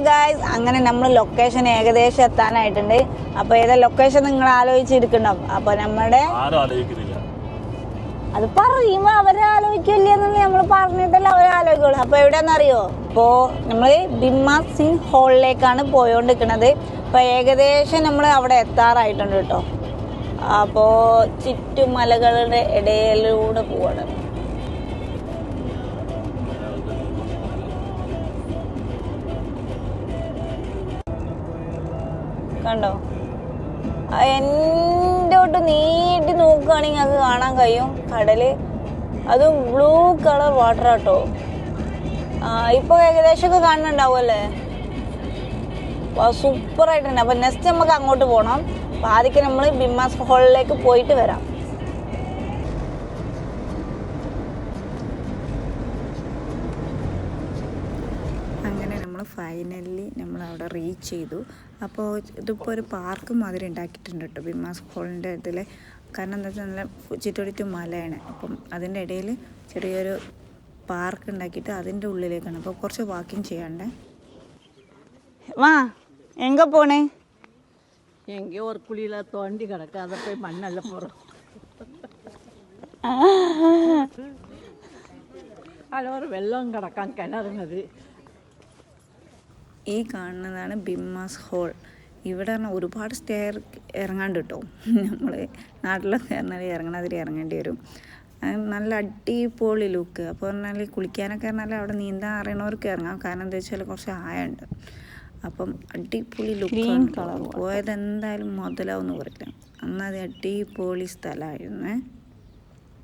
Guys, അങ്ങനെ നമ്മൾ location ഏകദേശം എത്താനായിട്ടുണ്ട്. അപ്പൊ ഏതാ ലൊക്കേഷൻ നിങ്ങൾ ആലോചിച്ചിരിക്കണ്ടാവും. അപ്പൊ നമ്മുടെ അത് പറയുമ്പോ അവരെ ആലോചിക്കില്ലെന്ന് നമ്മൾ പറഞ്ഞിട്ടല്ല അവരെ ആലോചിക്കുള്ളൂ. അപ്പൊ എവിടെയാണെന്നറിയോ? ഇപ്പോ നമ്മള് ബിമ്മാസ് സിംഗ് ഹാളിലേക്കാണ് പോയോണ്ടിരിക്കുന്നത്. അപ്പൊ ഏകദേശം നമ്മൾ അവിടെ എത്താറായിട്ടുണ്ട് കേട്ടോ. അപ്പോ ചുറ്റുമലകളുടെ ഇടയിലൂടെ പോവാണ്. കണ്ടോ? എൻ്റെ നീട്ടി നോക്കുകയാണെങ്കിൽ അത് കാണാൻ കഴിയും കടല്. അതും ബ്ലൂ കളർ വാട്ടർ ആട്ടോ. ഇപ്പൊ ഏകദേശമൊക്കെ കാണുന്നുണ്ടാവുമല്ലേ? സൂപ്പർ ആയിട്ടുണ്ട്. അപ്പൊ നെക്സ്റ്റ് നമുക്ക് അങ്ങോട്ട് പോകണം. അപ്പൊ ആദ്യം നമ്മൾ ബിമ്മാസ് ഹാളിലേക്ക് പോയിട്ട് വരാം. അങ്ങനെ നമ്മൾ ഫൈനലി നമ്മൾ അവിടെ റീച്ച് ചെയ്തു. അപ്പോൾ ഇതിപ്പോൾ ഒരു പാർക്ക് മാതിരി ഉണ്ടാക്കിയിട്ടുണ്ട് കേട്ടോ ബിമ്മാസ് ഹാളിൻ്റെ ഇതിൽ. കാരണം എന്താ വെച്ചാൽ നല്ല ചുറ്റോടിറ്റ് മലയാണ്. അപ്പം അതിൻ്റെ ഇടയിൽ ചെറിയൊരു പാർക്ക് ഉണ്ടാക്കിയിട്ട് അതിൻ്റെ ഉള്ളിലേക്കാണ്. അപ്പോൾ കുറച്ച് വാക്കിങ് ചെയ്യാണ്ടേ. വാ, എങ്ക പോണേ? எங்கேயோ ஒரு குழியில தோண்டி கிடக்கு, அதை போய் மண்ணல்ல போகிறோம். அதில் ஒரு வெள்ளம் കിടക്കാൻ കിണറുന്നത്. ഈ കാണുന്നതാണ് ബിമ്മാസ് ഹോൾ. ഇവിടെ പറഞ്ഞാൽ ഒരുപാട് സ്റ്റെയർ ഇറങ്ങാണ്ട് കേട്ടോ. നമ്മൾ നാട്ടിലൊക്കെ പറഞ്ഞാൽ ഇറങ്ങണതിൽ ഇറങ്ങേണ്ടി വരും. നല്ല അടിപൊളി ലുക്ക്. അപ്പോൾ പറഞ്ഞാൽ കുളിക്കാനൊക്കെ പറഞ്ഞാൽ അവിടെ നീന്താൻ അറിയണവർക്ക് ഇറങ്ങാം. കാരണം എന്താ വെച്ചാൽ കുറച്ച് ആയുണ്ട്. അപ്പം അടിപൊളി ലുക്കാണ്. പോയത് എന്തായാലും മുതലാവെന്ന് പറയില്ല. അന്നത് അടിപൊളി സ്ഥലമായിരുന്നേ.